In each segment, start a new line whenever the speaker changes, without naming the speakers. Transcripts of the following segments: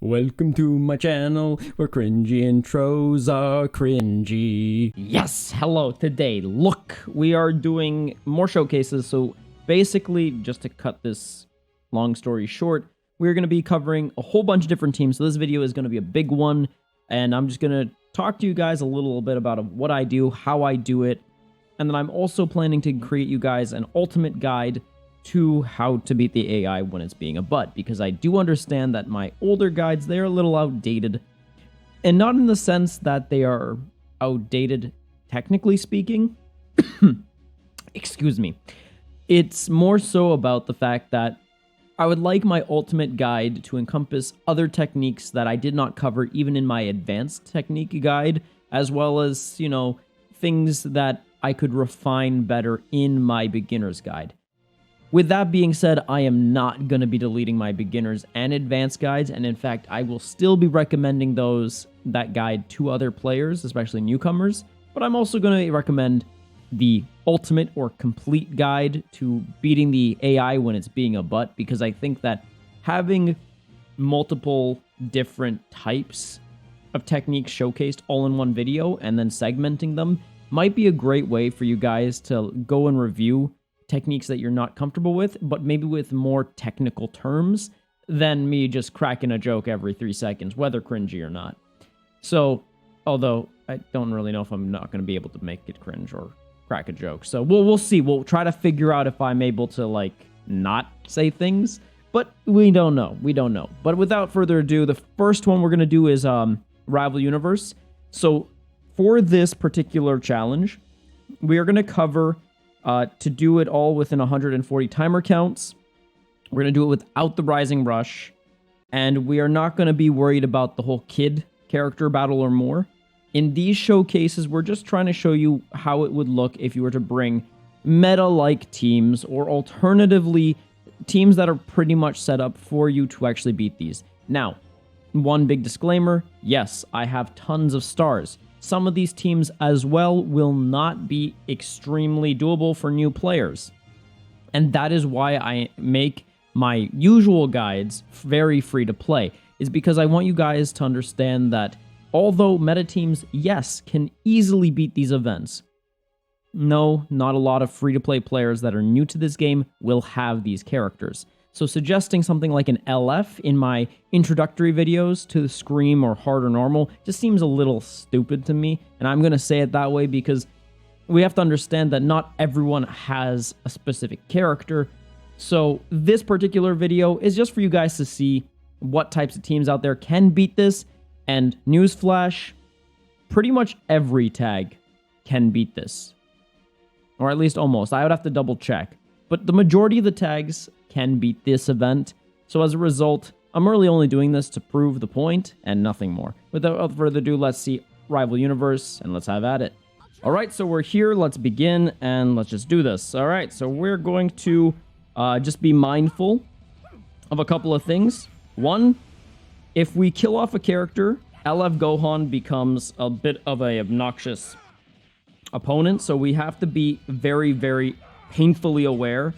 Welcome to my channel, where cringy intros are cringy. Yes, hello, today, look, we are doing more showcases, so basically, just to cut this long story short, we're going to be covering a whole bunch of different teams, so this video is going to be a big one, and I'm just going to talk to you guys a little bit about what I do, how I do it, and then I'm also planning to create you guys an ultimate guide to how to beat the AI when it's being a butt, because I do understand that my older guides, they're a little outdated, and not in the sense that they are outdated technically speaking. Excuse me. It's more so about the fact that I would like my ultimate guide to encompass other techniques that I did not cover even in my advanced technique guide, as well as, things that I could refine better in my beginner's guide. With that being said, I am not going to be deleting my beginners and advanced guides, and in fact, I will still be recommending that guide to other players, especially newcomers, but I'm also going to recommend the ultimate or complete guide to beating the AI when it's being a butt, because I think that having multiple different types of techniques showcased all in one video and then segmenting them might be a great way for you guys to go and review techniques that you're not comfortable with, but maybe with more technical terms than me just cracking a joke every 3 seconds, whether cringy or not. So, although I don't really know if I'm not going to be able to make it cringe or crack a joke. So we'll see. We'll try to figure out if I'm able to not say things, but we don't know. We don't know. But without further ado, the first one we're going to do is Rival Universe. So for this particular challenge, we are going to cover to do it all within 140 timer counts. We're going to do it without the Rising Rush, and we are not going to be worried about the whole kid character battle or more. In these showcases, we're just trying to show you how it would look if you were to bring meta-like teams, or alternatively, teams that are pretty much set up for you to actually beat these. Now, one big disclaimer, yes, I have tons of stars. Some of these teams as well will not be extremely doable for new players. And that is why I make my usual guides very free to play, is because I want you guys to understand that although meta teams, yes, can easily beat these events, no, not a lot of free-to-play players that are new to this game will have these characters. So suggesting something like an LF in my introductory videos to the Scream or Hard or Normal just seems a little stupid to me, and I'm going to say it that way because we have to understand that not everyone has a specific character. So this particular video is just for you guys to see what types of teams out there can beat this, and newsflash, pretty much every tag can beat this. Or at least almost. I would have to double check. But the majority of the tags can beat this event, so as a result, I'm really only doing this to prove the point and nothing more. Without further ado, let's see Rival Universe, and let's have at it. Alright, so we're here, let's begin, and let's just do this. Alright, so we're going to just be mindful of a couple of things. One, if we kill off a character, LF Gohan becomes a bit of an obnoxious opponent, so we have to be very, very painfully aware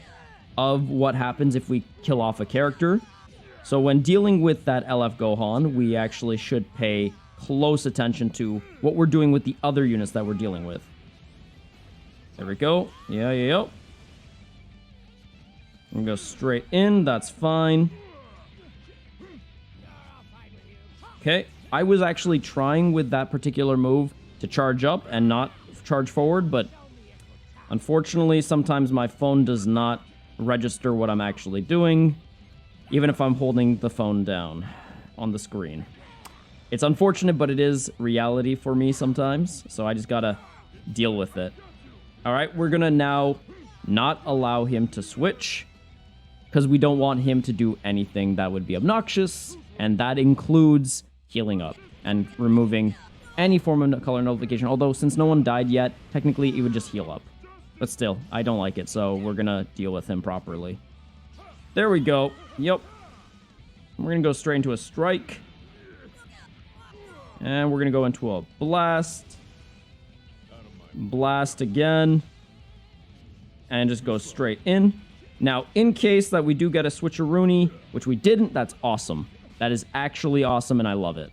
of what happens if we kill off a character. So when dealing with that LF Gohan, we actually should pay close attention to what we're doing with the other units that we're dealing with. There we go. Yeah. I'm gonna go straight in. That's fine. Okay. I was actually trying with that particular move to charge up and not charge forward, but unfortunately, sometimes my phone does not register what I'm actually doing, even if I'm holding the phone down on the screen. It's unfortunate, but it is reality for me sometimes, so I just gotta deal with it. Alright, we're gonna now not allow him to switch, because we don't want him to do anything that would be obnoxious, and that includes healing up and removing any form of color nullification, although since no one died yet, technically it would just heal up. But still, I don't like it, so we're gonna deal with him properly. There we go. Yep. We're gonna go straight into a strike. And we're gonna go into a blast. Blast again. And just go straight in. Now, in case that we do get a switcheroony, which we didn't, that's awesome. That is actually awesome, and I love it.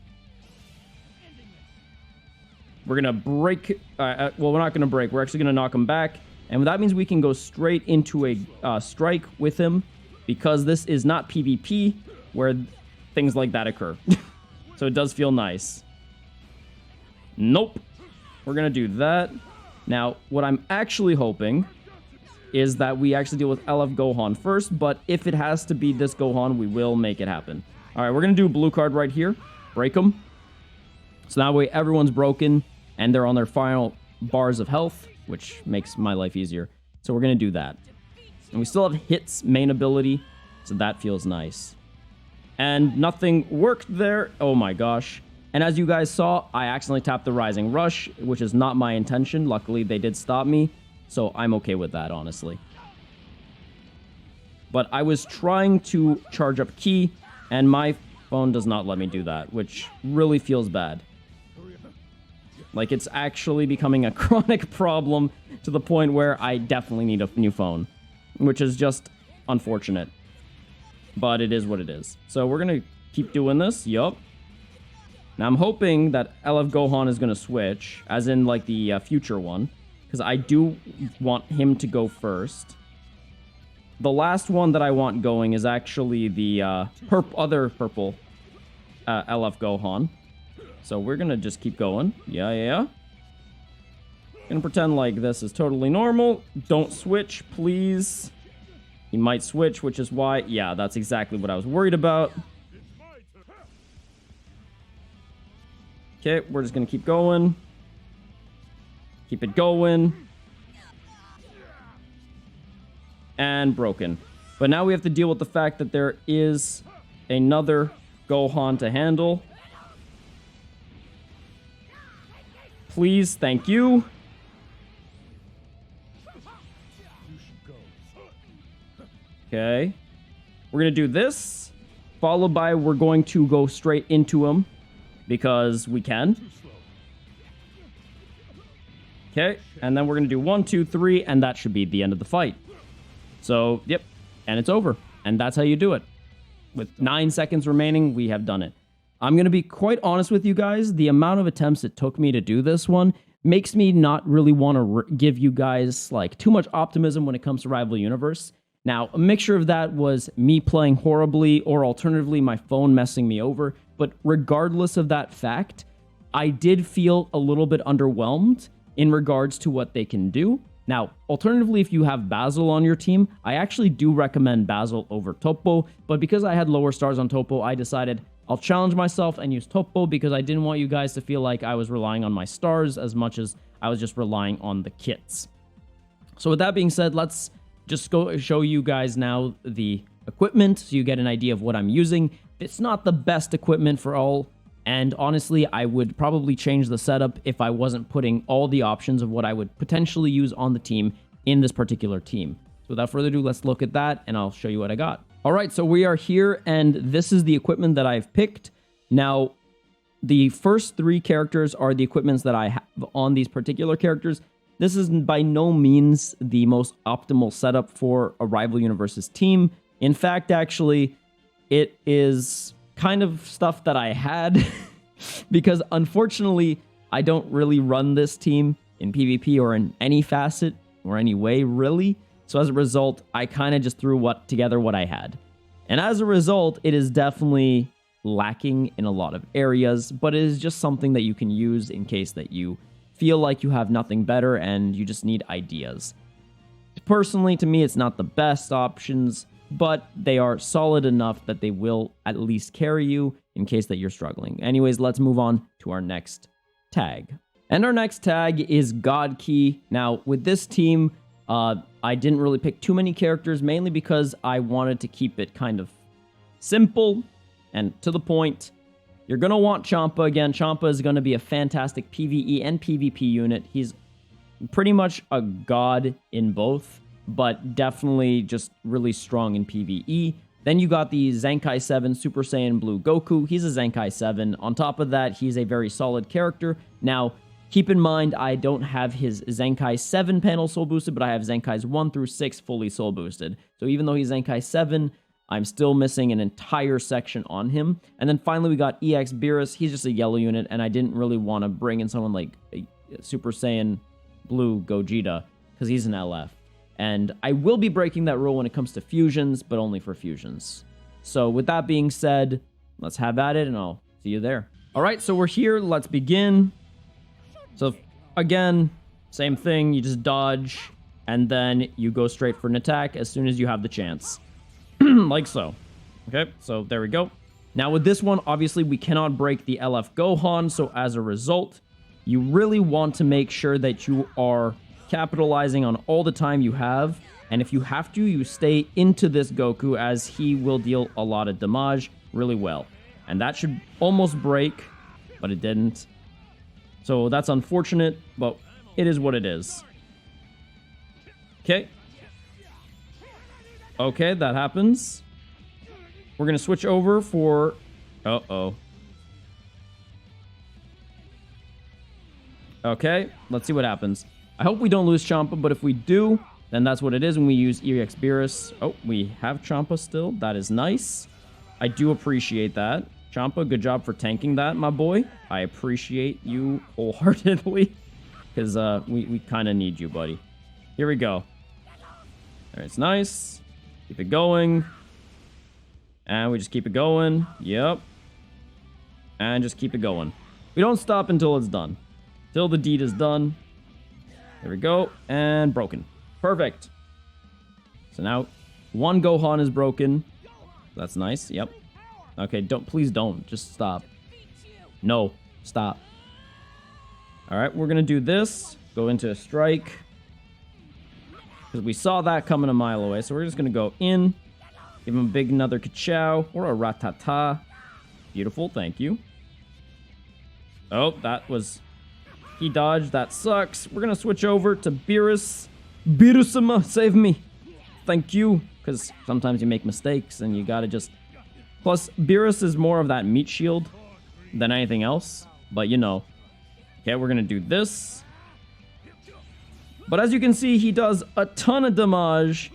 We're going to break... well, we're not going to break. We're actually going to knock him back. And that means we can go straight into a strike with him, because this is not PvP, where things like that occur. So it does feel nice. Nope. We're going to do that. Now, what I'm actually hoping is that we actually deal with LF Gohan first, but if it has to be this Gohan, we will make it happen. All right, we're going to do a blue card right here. Break them. So that way everyone's broken, and they're on their final bars of health, which makes my life easier. So we're going to do that. And we still have Hit's main ability, so that feels nice. And nothing worked there. Oh my gosh. And as you guys saw, I accidentally tapped the Rising Rush, which is not my intention. Luckily, they did stop me, so I'm okay with that, honestly. But I was trying to charge up Ki, and my phone does not let me do that, which really feels bad. Like, it's actually becoming a chronic problem to the point where I definitely need a new phone, which is just unfortunate. But it is what it is. So we're going to keep doing this. Yup. Now, I'm hoping that LF Gohan is going to switch, as in, like, the future one, because I do want him to go first. The last one that I want going is actually the other purple LF Gohan. So we're going to just keep going. Yeah. Gonna pretend like this is totally normal. Don't switch, please. He might switch, which is why... Yeah, that's exactly what I was worried about. Okay, we're just gonna keep going. Keep it going. And broken. But now we have to deal with the fact that there is another Gohan to handle. Please, thank you. Okay. We're going to do this, followed by we're going to go straight into him, because we can. Okay, and then we're going to do 1, 2, 3, and that should be the end of the fight. So, yep, and it's over. And that's how you do it. With 9 seconds remaining, we have done it. I'm going to be quite honest with you guys. The amount of attempts it took me to do this one makes me not really want to give you guys like too much optimism when it comes to Rival Universe. Now, a mixture of that was me playing horribly, or alternatively, my phone messing me over. But regardless of that fact, I did feel a little bit underwhelmed in regards to what they can do. Now, alternatively, if you have Basil on your team, I actually do recommend Basil over Topo. But because I had lower stars on Topo, I decided I'll challenge myself and use Topo, because I didn't want you guys to feel like I was relying on my stars as much as I was just relying on the kits. So with that being said, let's just go show you guys now the equipment so you get an idea of what I'm using. It's not the best equipment for all, and honestly, I would probably change the setup if I wasn't putting all the options of what I would potentially use on the team in this particular team. So without further ado, let's look at that, and I'll show you what I got. All right, so we are here, and this is the equipment that I've picked. Now, the first 3 characters are the equipments that I have on these particular characters. This is by no means the most optimal setup for a Rival Universe's team. In fact, actually, it is kind of stuff that I had because unfortunately, I don't really run this team in PvP or in any facet or any way, really. So as a result, I kind of just threw together what I had. And as a result, it is definitely lacking in a lot of areas, but it is just something that you can use in case that you feel like you have nothing better and you just need ideas. Personally, to me, it's not the best options, but they are solid enough that they will at least carry you in case that you're struggling. Anyways, let's move on to our next tag. And our next tag is God Ki. Now, with this team, I didn't really pick too many characters, mainly because I wanted to keep it kind of simple and to the point. You're going to want Champa again. Champa is going to be a fantastic PvE and PvP unit. He's pretty much a god in both, but definitely just really strong in PvE. Then you got the Zenkai 7 Super Saiyan Blue Goku. He's a Zenkai 7. On top of that, he's a very solid character. Now, keep in mind, I don't have his Zenkai 7 panel soul boosted, but I have Zenkai's 1 through 6 fully soul boosted. So even though he's Zenkai 7, I'm still missing an entire section on him. And then finally we got EX Beerus. He's just a yellow unit, and I didn't really want to bring in someone like a Super Saiyan Blue Gogeta because he's an LF. And I will be breaking that rule when it comes to fusions, but only for fusions. So with that being said, let's have at it, and I'll see you there. All right, so we're here. Let's begin. So again, same thing. You just dodge, and then you go straight for an attack as soon as you have the chance. Like so. Okay, so there we go. Now with this one, obviously we cannot break the LF Gohan, so as a result, you really want to make sure that you are capitalizing on all the time you have, and if you have to, you stay into this Goku, as he will deal a lot of damage really well. And that should almost break, but it didn't. So that's unfortunate, but it is what it is. Okay. Okay, that happens. We're going to switch over for... Uh-oh. Okay, let's see what happens. I hope we don't lose Champa, but if we do, then that's what it is when we use EX Beerus. Oh, we have Champa still. That is nice. I do appreciate that. Champa, good job for tanking that, my boy. I appreciate you wholeheartedly, because we kind of need you, buddy. Here we go. There, it's nice. Keep it going. And we just keep it going. Yep. And just keep it going. We don't stop until it's done. Till the deed is done. There we go. And broken. Perfect. So now one Gohan is broken. That's nice. Yep. Okay, please don't. Just stop. No. Stop. Alright, we're gonna do this. Go into a strike. Because we saw that coming a mile away. So we're just gonna go in. Give him a big another Kachow. Or a Ratata. Beautiful, thank you. Oh, that was... He dodged. That sucks. We're going to switch over to Beerus. Beerusama, save me. Thank you. Because sometimes you make mistakes and you got to just... Plus, Beerus is more of that meat shield than anything else. But, you know. Okay, we're going to do this. But as you can see, he does a ton of damage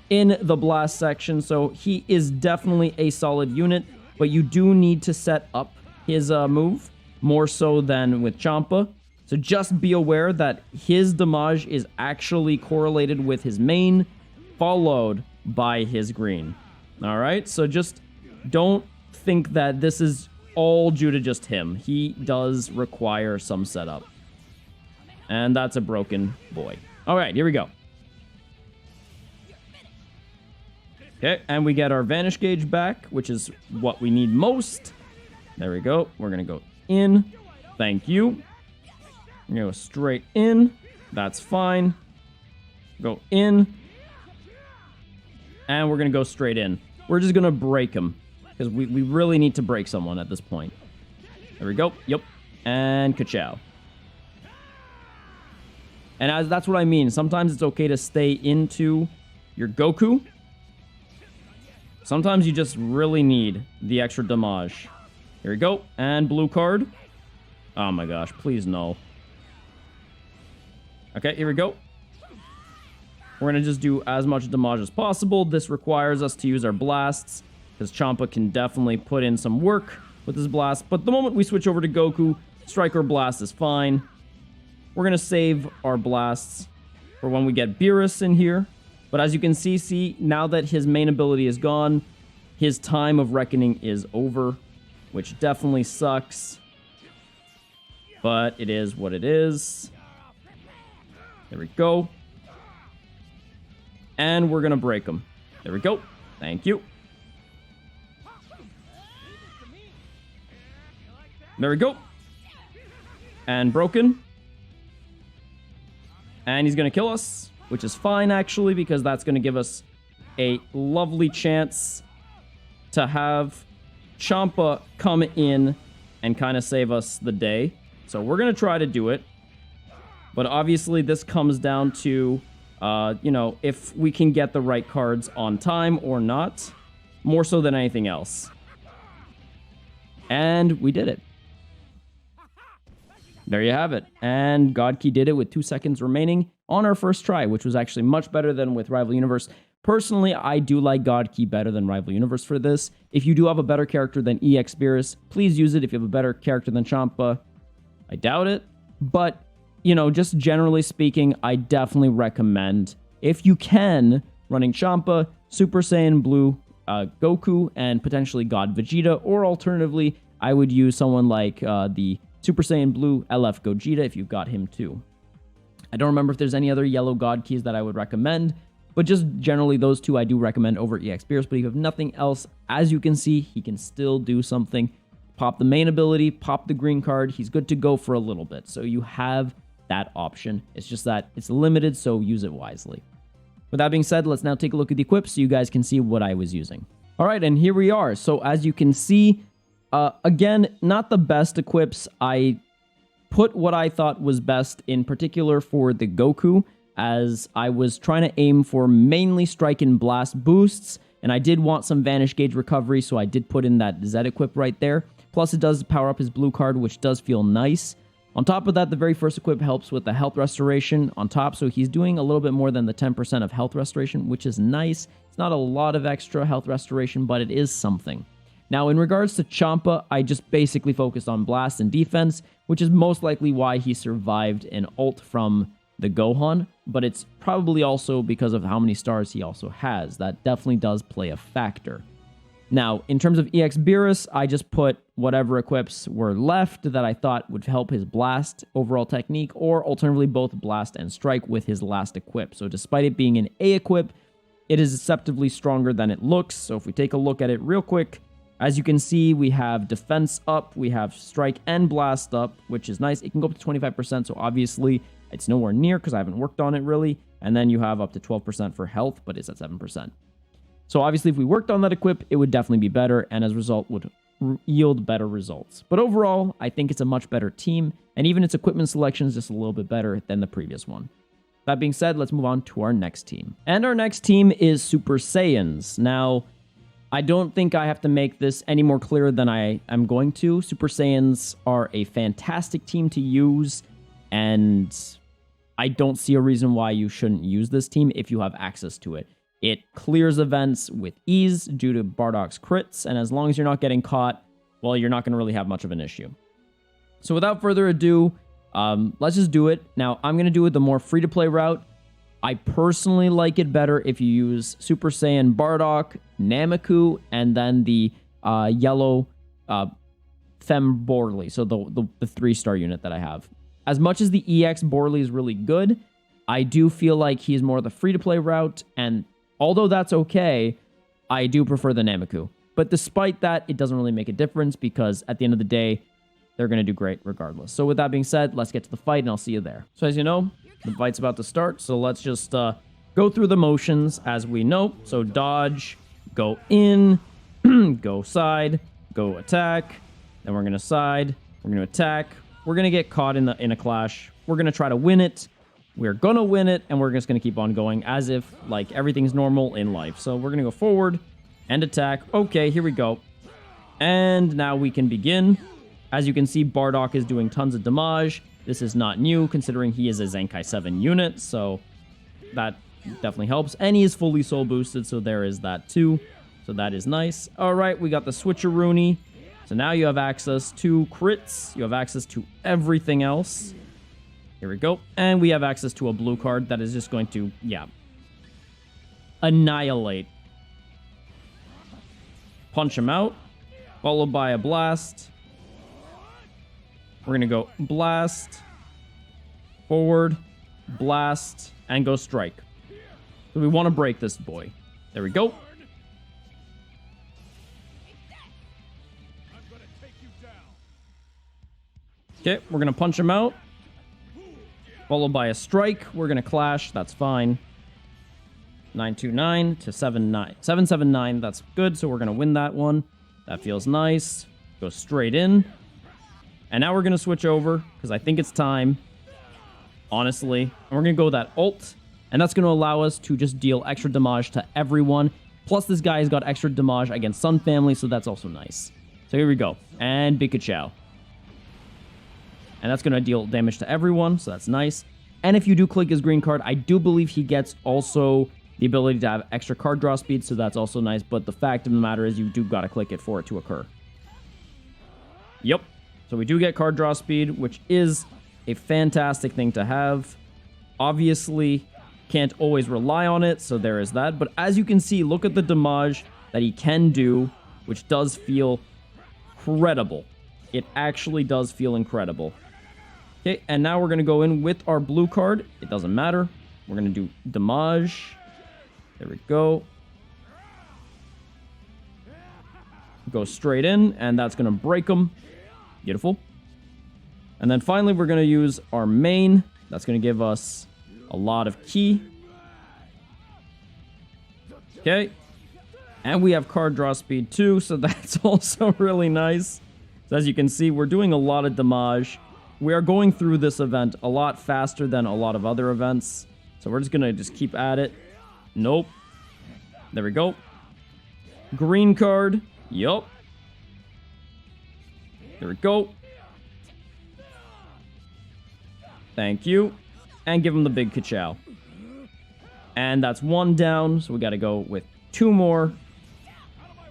in the blast section. So he is definitely a solid unit. But you do need to set up his move more so than with Champa. So just be aware that his damage is actually correlated with his main, followed by his green. Alright, so just don't think that this is all due to just him. He does require some setup. And that's a broken boy. Alright, here we go. Okay, and we get our Vanish Gauge back, which is what we need most. There we go. We're going to go in. Thank you. We're going to go straight in. That's fine. Go in. And we're going to go straight in. We're just going to break him. Because we really need to break someone at this point. There we go. Yep. And Kachow. And that's what I mean. Sometimes it's okay to stay into your Goku. Sometimes you just really need the extra damage. Here we go. And blue card. Oh my gosh. Please no. Okay, here we go. We're going to just do as much damage as possible. This requires us to use our blasts, because Champa can definitely put in some work with his blast. But the moment we switch over to Goku, Strike or Blast is fine. We're going to save our blasts for when we get Beerus in here. But as you can see, now that his main ability is gone, his time of reckoning is over, which definitely sucks. But it is what it is. There we go. And we're going to break him. There we go. Thank you. There we go. And broken. And he's going to kill us, which is fine, actually, because that's going to give us a lovely chance to have Champa come in and kind of save us the day. So we're going to try to do it. But obviously, this comes down to, you know, if we can get the right cards on time or not, more so than anything else. And we did it. There you have it. And Godkey did it with 2 seconds remaining on our first try, which was actually much better than with Rival Universe. Personally, I do like God Key better than Rival Universe for this. If you do have a better character than EX Beerus, please use it. If you have a better character than Champa, I doubt it. But, you know, just generally speaking, I definitely recommend, if you can, running Champa, Super Saiyan Blue Goku, and potentially God Vegeta, or alternatively, I would use someone like the Super Saiyan Blue LF Gogeta if you've got him too. I don't remember if there's any other yellow God Keys that I would recommend, but just generally those two I do recommend over EX Beerus. But if you have nothing else, as you can see, he can still do something. Pop the main ability, pop the green card, he's good to go for a little bit. So you have that option. It's just that it's limited, so use it wisely. With that being said, let's now take a look at the equips so you guys can see what I was using. All right, and here we are. So as you can see, again, not the best equips. I put what I thought was best in particular for the Goku, as I was trying to aim for mainly Strike and Blast boosts, and I did want some Vanish Gauge recovery, so I did put in that Z equip right there. Plus, it does power up his blue card, which does feel nice. On top of that, the very first equip helps with the health restoration on top, so he's doing a little bit more than the 10% of health restoration, which is nice. It's not a lot of extra health restoration, but it is something. Now, in regards to Champa, I just basically focused on blast and defense, which is most likely why he survived an ult from the Gohan, but it's probably also because of how many stars he also has. That definitely does play a factor. Now, in terms of EX Beerus, I just put whatever equips were left that I thought would help his blast overall technique, or alternatively both blast and strike with his last equip. So despite it being an A equip, it is deceptively stronger than it looks. So if we take a look at it real quick, as you can see, we have defense up, we have strike and blast up, which is nice. It can go up to 25%, so obviously it's nowhere near because I haven't worked on it really. And then you have up to 12% for health, but it's at 7%. So obviously if we worked on that equip, it would definitely be better, and as a result would yield better results. But overall, I think it's a much better team, and even its equipment selection is just a little bit better than the previous one. That being said, let's move on to our next team. And our next team is Super Saiyans. Now, I don't think I have to make this any more clear than I am going to. Super Saiyans are a fantastic team to use, and I don't see a reason why you shouldn't use this team if you have access to it. It clears events with ease due to Bardock's crits, and as long as you're not getting caught, well, you're not going to really have much of an issue. So without further ado, let's just do it. Now, I'm going to do it the more free-to-play route. I personally like it better if you use Super Saiyan Bardock, Nameku, and then the yellow Fem Borley, so the 3-star unit that I have. As much as the EX Borley is really good, I do feel like he's more the free-to-play route, and although that's okay, I do prefer the Nameku. But despite that, it doesn't really make a difference because at the end of the day, they're going to do great regardless. So with that being said, let's get to the fight and I'll see you there. So as you know, the fight's about to start. So let's just go through the motions as we know. So dodge, go in, go side, go attack. Then we're going to side, we're going to attack. We're going to get caught in a clash. We're going to try to win it. We're going to win it, and we're just going to keep on going as if, like, everything's normal in life. So we're going to go forward and attack. Okay, here we go. And now we can begin. As you can see, Bardock is doing tons of damage. This is not new, considering he is a Zenkai 7 unit, so that definitely helps. And he is fully soul boosted, so there is that too. So that is nice. All right, we got the switcheroony. So now you have access to crits. You have access to everything else. Here we go. And we have access to a blue card that is just going to, yeah, annihilate. Punch him out, followed by a blast. We're going to go blast, forward, blast, and go strike. So we want to break this boy. There we go. Okay, we're going to punch him out. Followed by a strike. We're going to clash. That's fine. 929 to 779. That's good. So we're going to win that one. That feels nice. Go straight in. And now we're going to switch over because I think it's time. Honestly. And we're going to go with that ult. And that's going to allow us to just deal extra damage to everyone. Plus this guy has got extra damage against Sun Family. So that's also nice. So here we go. And Pikachu. And that's going to deal damage to everyone, so that's nice. And if you do click his green card, I do believe he gets also the ability to have extra card draw speed, so that's also nice. But the fact of the matter is you do got to click it for it to occur. Yep. So we do get card draw speed, which is a fantastic thing to have. Obviously, can't always rely on it, so there is that. But as you can see, look at the damage that he can do, which does feel incredible. It actually does feel incredible. Okay, and now we're going to go in with our blue card. It doesn't matter. We're going to do damage. There we go. Go straight in, and that's going to break them. Beautiful. And then finally, we're going to use our main. That's going to give us a lot of ki. Okay. And we have card draw speed too, so that's also really nice. So as you can see, we're doing a lot of damage. We are going through this event a lot faster than a lot of other events. So we're just going to just keep at it. Nope. There we go. Green card. Yup. There we go. Thank you. And give him the big ka-chow. And that's one down, so we got to go with two more.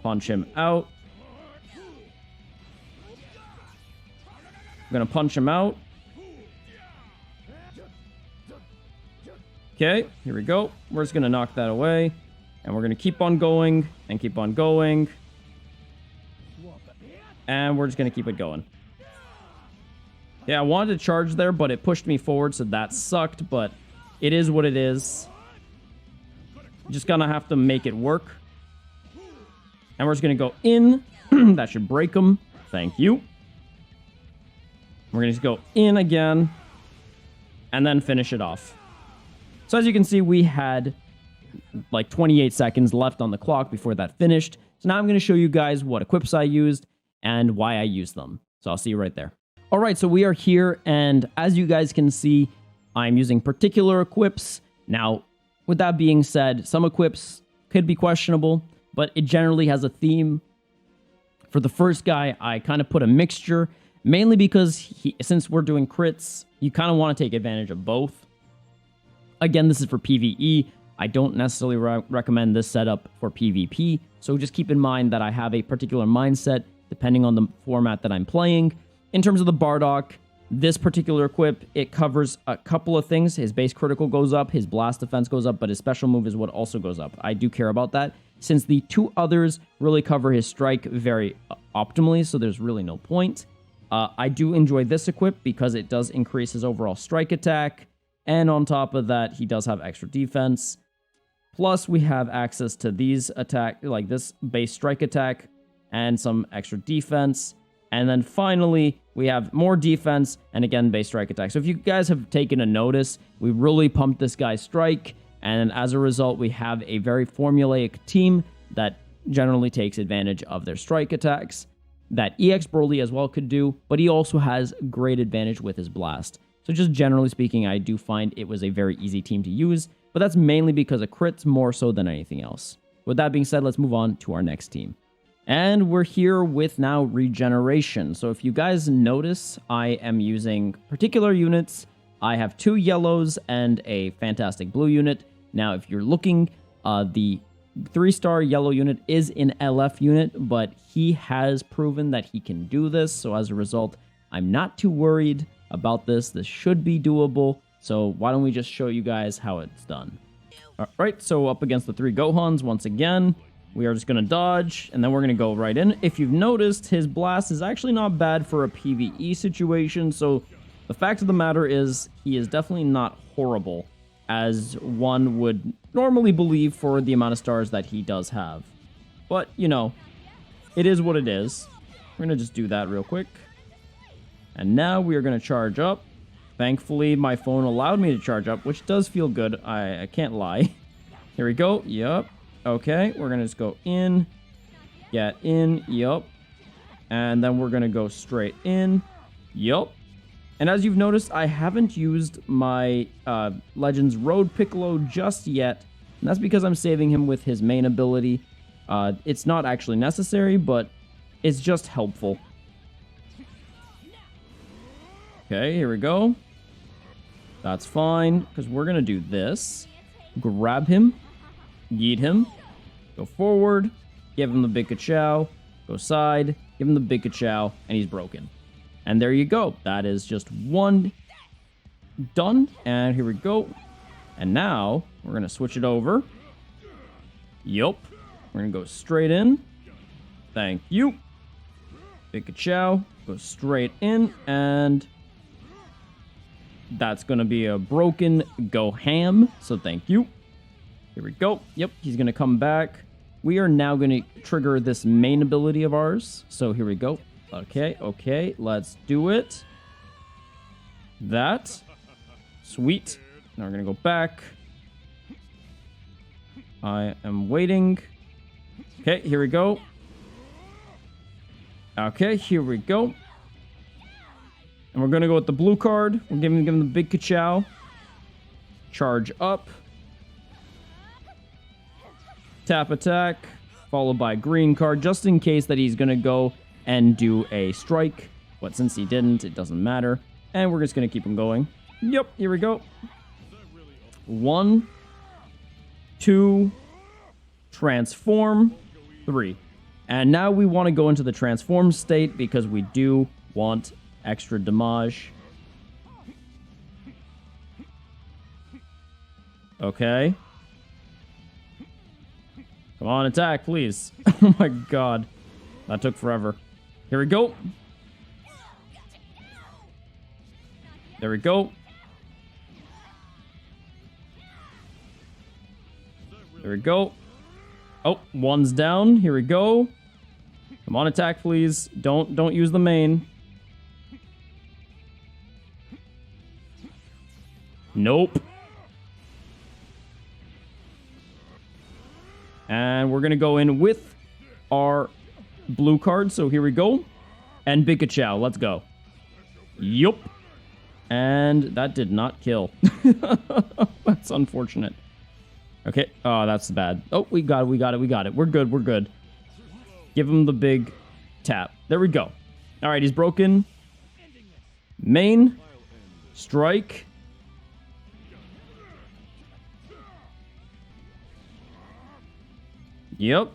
Punch him out. I'm going to punch him out. Okay, here we go. We're just going to knock that away. And we're going to keep on going and keep on going. And we're just going to keep it going. Yeah, I wanted to charge there, but it pushed me forward, so that sucked. But it is what it is. Just going to have to make it work. And we're just going to go in. That should break them. Thank you. We're going to just go in again. And then finish it off. So as you can see, we had like 28 seconds left on the clock before that finished. So now I'm going to show you guys what equips I used and why I used them. So I'll see you right there. All right, so we are here, and as you guys can see, I'm using particular equips. Now, with that being said, some equips could be questionable, but it generally has a theme. For the first guy, I kind of put a mixture, mainly because since we're doing crits, you kind of want to take advantage of both. Again, this is for PvE. I don't necessarily recommend this setup for PvP, so just keep in mind that I have a particular mindset depending on the format that I'm playing. In terms of the Bardock, this particular equip, it covers a couple of things. His base critical goes up, his blast defense goes up, but his special move is what also goes up. I do care about that, since the two others really cover his strike very optimally, so there's really no point. I do enjoy this equip because it does increase his overall strike attack, and on top of that, he does have extra defense. Plus, we have access to these attack, like this base strike attack, and some extra defense. And then finally, we have more defense and again, base strike attack. So if you guys have taken a notice, we really pumped this guy's strike. And as a result, we have a very formulaic team that generally takes advantage of their strike attacks that EX Broly as well could do, but he also has great advantage with his blast. So just generally speaking, I do find it was a very easy team to use, but that's mainly because of crits more so than anything else. With that being said, let's move on to our next team. And we're here with now Regeneration. So if you guys notice, I am using particular units. I have 2 yellows and a fantastic blue unit. Now, if you're looking, the 3-star yellow unit is an LF unit, but he has proven that he can do this. So as a result, I'm not too worried about this. This should be doable. So why don't we just show you guys how it's done. All right, so up against the 3 Gohans once again. We are just going to dodge, and then we're going to go right in. If you've noticed, his blast is actually not bad for a PvE situation, so the fact of the matter is he is definitely not horrible, as one would normally believe for the amount of stars that he does have. But, you know, it is what it is. We're going to just do that real quick. And now we are going to charge up. Thankfully, my phone allowed me to charge up, which does feel good. I can't lie. Here we go. Yup. Okay, we're going to just go in, get in, yup, and then we're going to go straight in, yup. And as you've noticed, I haven't used my Legends Road Piccolo just yet, and that's because I'm saving him with his main ability. It's not actually necessary, but it's just helpful. Okay, here we go. That's fine, because we're going to do this. Grab him. yeet him, go forward, give him the big ka-chow, go side, give him the big ka-chow, and he's broken. And there you go. That is just one done. And here we go. And now we're going to switch it over. Yup. We're going to go straight in. Thank you. Big ka-chow. Go straight in. And that's going to be a broken go ham. So thank you. Here we go. Yep. He's going to come back. We are now going to trigger this main ability of ours. So here we go. Okay. Let's do it. That. Sweet. Now we're going to go back. I am waiting. Okay, here we go. Okay, here we go. And we're going to go with the blue card. We're give him the big ka-chow. Charge up. Tap attack. Followed by green card, just in case that he's going to go and do a strike. But since he didn't, it doesn't matter. And we're just going to keep him going. Yep, here we go. 1, 2, transform, 3. And now we want to go into the transform state because we do want extra damage. Okay. Come on, attack, please. Oh my god. That took forever. Here we go. There we go. There we go. Oh, one's down. Here we go. Come on, attack, please. Don't use the main. Nope. And we're going to go in with our blue card. So here we go. And big ka-chow. Let's go. Yup. And that did not kill. That's unfortunate. Okay. Oh, that's bad. Oh, we got it. We're good. Give him the big tap. There we go. All right, he's broken. Main. Strike. Yep.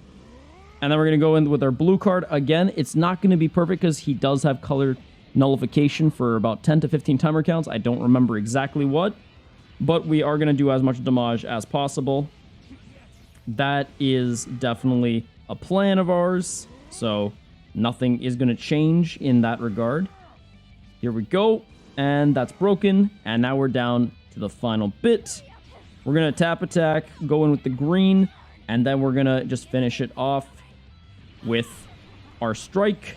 And then we're going to go in with our blue card. Again, it's not going to be perfect because he does have color nullification for about 10 to 15 timer counts. I don't remember exactly what. But we are going to do as much damage as possible. That is definitely a plan of ours. So nothing is going to change in that regard. Here we go. And that's broken. And now we're down to the final bit. We're going to tap attack, go in with the green. And then we're going to just finish it off with our strike.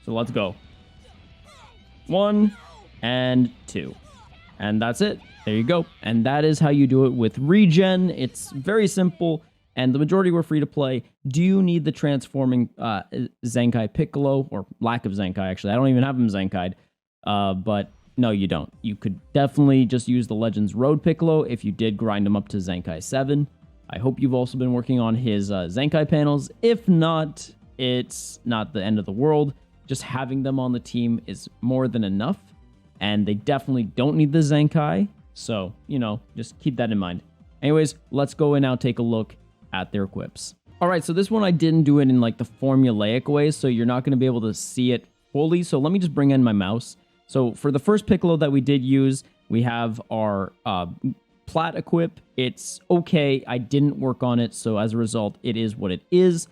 So let's go. 1 and 2. And that's it. There you go. And that is how you do it with regen. It's very simple, and the majority were free to play. Do you need the transforming Zenkai Piccolo, or lack of Zenkai, actually? I don't even have him Zenkai'd. But no, you don't. You could definitely just use the Legends Road Piccolo if you did grind him up to Zenkai 7. I hope you've also been working on his Zenkai panels. If not, it's not the end of the world. Just having them on the team is more than enough. And they definitely don't need the Zenkai. So, just keep that in mind. Anyways, let's go and now take a look at their equips. All right, so this one I didn't do it in like the formulaic way, so you're not going to be able to see it fully. So let me just bring in my mouse. So for the first Piccolo that we did use, we have our Plat equip. It's okay. I didn't work on it, so as a result, it is what it is.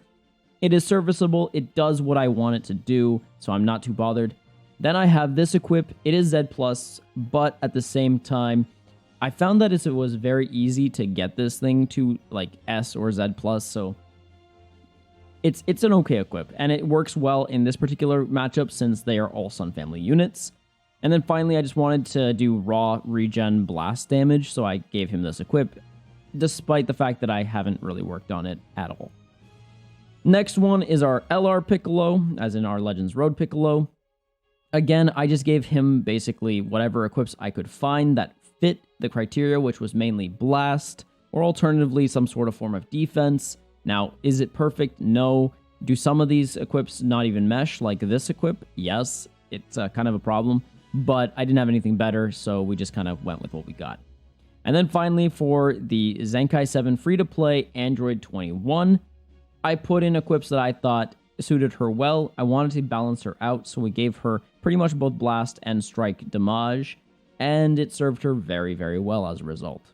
It is serviceable. It does what I want it to do, so I'm not too bothered. Then I have this equip. It is Z+, but at the same time, I found that it was very easy to get this thing to like S or Z+, so it's an okay equip, and it works well in this particular matchup since they are all Sun Family units. And then finally, I just wanted to do raw regen blast damage, so I gave him this equip, despite the fact that I haven't really worked on it at all. Next one is our LR Piccolo, as in our Legends Road Piccolo. Again, I just gave him basically whatever equips I could find that fit the criteria, which was mainly blast, or alternatively some sort of form of defense. Now, is it perfect? No. Do some of these equips not even mesh, like this equip? Yes, it's kind of a problem, but I didn't have anything better, so we just kind of went with what we got. And then finally, for the Zenkai 7 free-to-play Android 21, I put in equips that I thought suited her well. I wanted to balance her out, so we gave her pretty much both blast and strike damage, and it served her very, very well as a result.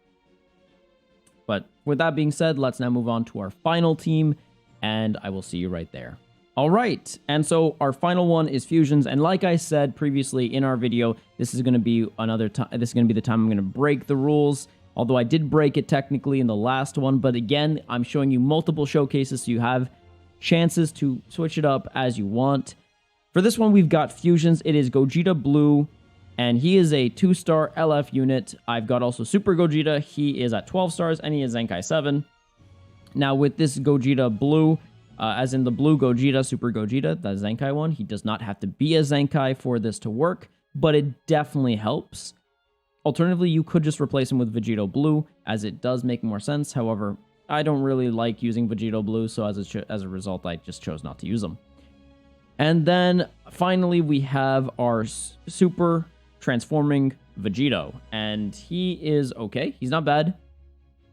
But with that being said, let's now move on to our final team, and I will see you right there. All right, and so our final one is fusions, and like I said previously in our video, this is going to be another time. This is going to be the time I'm going to break the rules. Although I did break it technically in the last one, but again, I'm showing you multiple showcases, so you have chances to switch it up as you want. For this one, we've got fusions. It is Gogeta Blue, and he is a 2-star LF unit. I've got also Super Gogeta. He is at 12 stars, and he is Zenkai 7. Now, with this Gogeta Blue, as in the Blue Gogeta, Super Gogeta, the Zenkai one, he does not have to be a Zenkai for this to work, but it definitely helps. Alternatively, you could just replace him with Vegito Blue, as it does make more sense. However, I don't really like using Vegito Blue, so as a result, I just chose not to use them. And then, finally, we have our Super Transforming Vegito, and he is okay. He's not bad.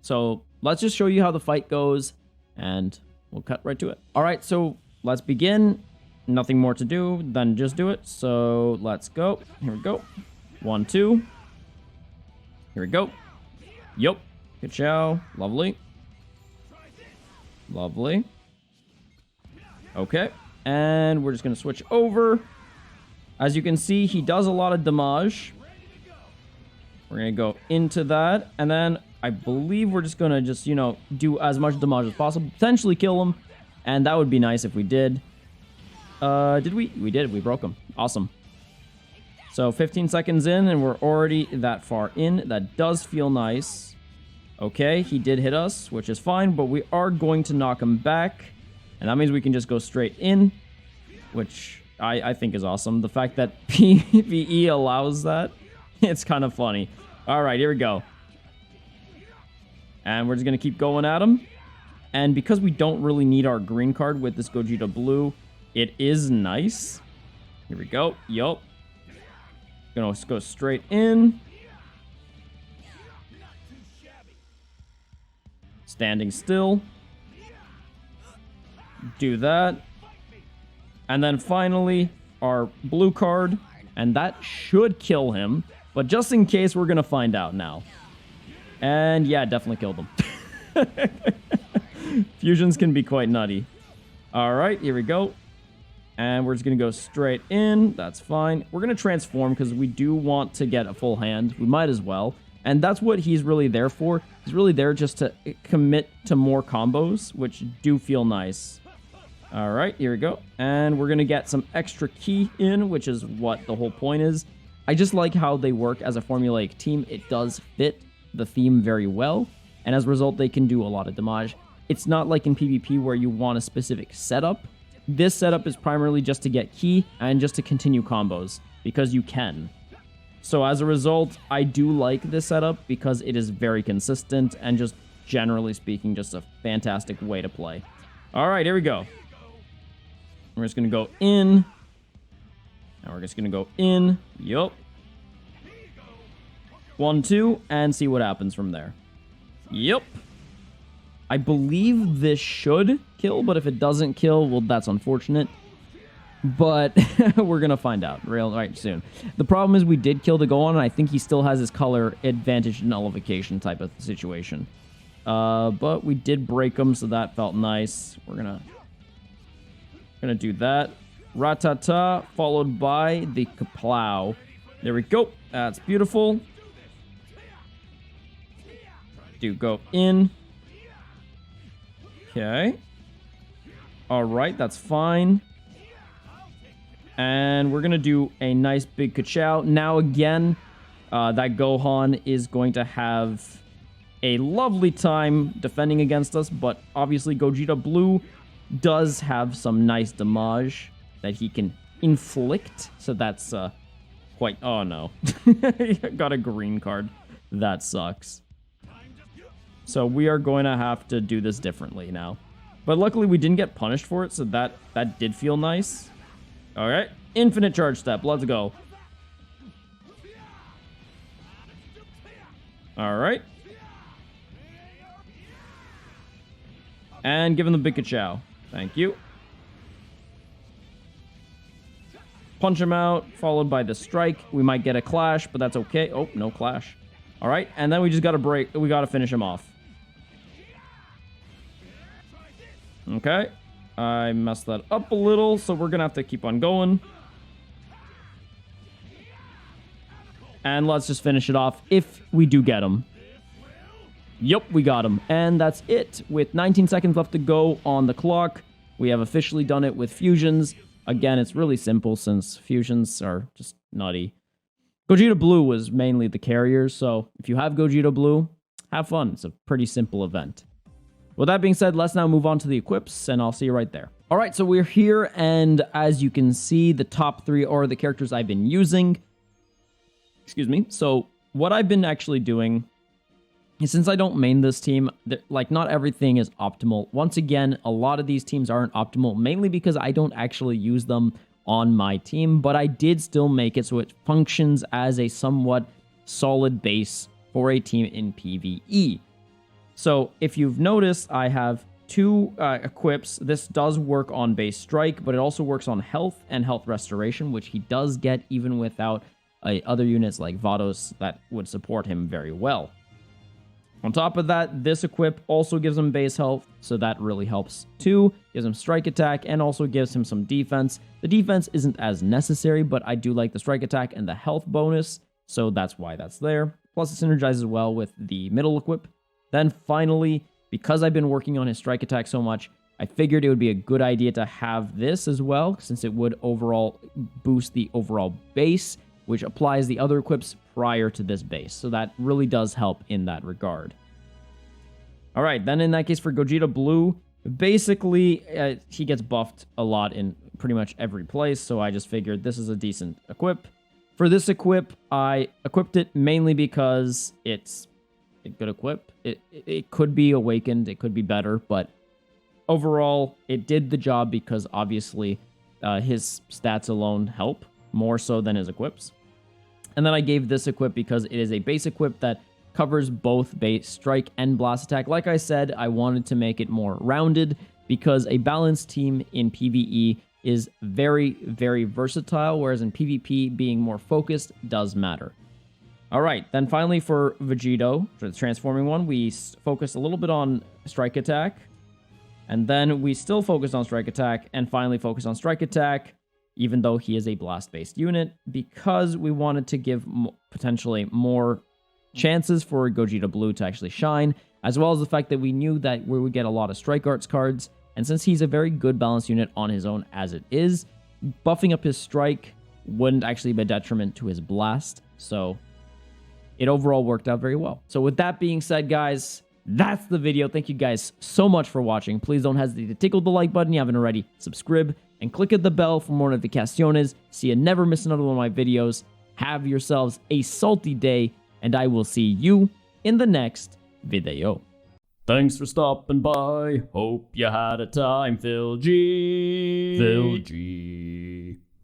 So, let's just show you how the fight goes, and we'll cut right to it. All right, so let's begin. Nothing more to do than just do it. So, let's go. Here we go. 1, 2. Here we go. Yup. Good chow. Lovely. Lovely. Okay. And we're just going to switch over. As you can see, he does a lot of damage. We're going to go into that. And then I believe we're just going to just, do as much damage as possible. Potentially kill him. And that would be nice if we did. Did we? We did. We broke him. Awesome. So 15 seconds in, and we're already that far in. That does feel nice. Okay, he did hit us, which is fine, but we are going to knock him back. And that means we can just go straight in, which I think is awesome. The fact that PvE allows that, it's kind of funny. All right, here we go. And we're just going to keep going at him. And because we don't really need our green card with this Gogeta Blue, it is nice. Here we go. Yup. Gonna go straight in. Standing still. Do that. And then finally, our blue card. And that should kill him. But just in case, we're gonna find out now. And yeah, definitely killed him. Fusions can be quite nutty. Alright, here we go. And we're just going to go straight in. That's fine. We're going to transform because we do want to get a full hand. We might as well. And that's what he's really there for. He's really there just to commit to more combos, which do feel nice. All right, here we go. And we're going to get some extra ki in, which is what the whole point is. I just like how they work as a formulaic team. It does fit the theme very well. And as a result, they can do a lot of damage. It's not like in PvP where you want a specific setup. This setup is primarily just to get ki and just to continue combos, because you can. So as a result, I do like this setup because it is very consistent and just generally speaking, just a fantastic way to play. All right, here we go. We're just going to go in. Now we're just going to go in. Yup. 1, 2, and see what happens from there. Yup. I believe this should kill, but if it doesn't kill, well, that's unfortunate. But we're going to find out right soon. The problem is we did kill the Gohan, and I think he still has his color advantage nullification type of situation. But we did break him, so that felt nice. We're gonna do that. Ratata, followed by the Kaplow. There we go. That's beautiful. Do go in. Okay. All right, that's fine. And we're going to do a nice big Kachow. Now, again, that Gohan is going to have a lovely time defending against us. But obviously, Gogeta Blue does have some nice damage that he can inflict. So that's quite... Oh, no. Got a green card. That sucks. So we are going to have to do this differently now. But luckily, we didn't get punished for it. So that did feel nice. All right, infinite charge step. Let's go. All right, And give him the big ka-chow. Thank you. Punch him out, followed by the strike. We might get a clash, but that's okay. Oh, no clash. All right, and then we just got to break. We got to finish him off. Okay. I messed that up a little, so we're going to have to keep on going. And let's just finish it off if we do get him. Yep, we got him. And that's it. With 19 seconds left to go on the clock, we have officially done it with fusions. Again, it's really simple since fusions are just nutty. Gogeta Blue was mainly the carriers, so if you have Gogeta Blue, have fun. It's a pretty simple event. With that being said, let's now move on to the equips, and I'll see you right there. All right, so we're here, and as you can see, the top 3 are the characters I've been using. Excuse me. So what I've been actually doing is, since I don't main this team, like, not everything is optimal. Once again, a lot of these teams aren't optimal, mainly because I don't actually use them on my team, but I did still make it so it functions as a somewhat solid base for a team in PvE. So if you've noticed, I have 2 equips. This does work on base strike, but it also works on health and health restoration, which he does get even without other units like Vados that would support him very well. On top of that, this equip also gives him base health, so that really helps too. Gives him strike attack and also gives him some defense. The defense isn't as necessary, but I do like the strike attack and the health bonus, so that's why that's there. Plus it synergizes well with the middle equip. Then finally, because I've been working on his strike attack so much, I figured it would be a good idea to have this as well, since it would overall boost the overall base, which applies the other equips prior to this base. So that really does help in that regard. All right, then in that case for Gogeta Blue, basically he gets buffed a lot in pretty much every place, so I just figured this is a decent equip. For this equip, I equipped it mainly because it's a good equip. It could be awakened, it could be better, but overall, it did the job because obviously his stats alone help more so than his equips. And then I gave this equip because it is a base equip that covers both base strike and blast attack. Like I said, I wanted to make it more rounded because a balanced team in PvE is very, very versatile, whereas in PvP, being more focused does matter. All right, then finally for Vegito, for the transforming one, we focused a little bit on strike attack, and then we still focused on strike attack, and finally focused on strike attack, even though he is a blast-based unit, because we wanted to give potentially more chances for Gogeta Blue to actually shine, as well as the fact that we knew that we would get a lot of Strike Arts cards, and since he's a very good balanced unit on his own as it is, buffing up his strike wouldn't actually be a detriment to his blast, so it overall worked out very well. So with that being said, guys, that's the video. Thank you guys so much for watching. Please don't hesitate to tickle the like button if you haven't already, subscribe, and click at the bell for more notificaciones so you never miss another one of my videos. Have yourselves a salty day, and I will see you in the next video. Thanks for stopping by. Hope you had a time, Phil G. Phil G.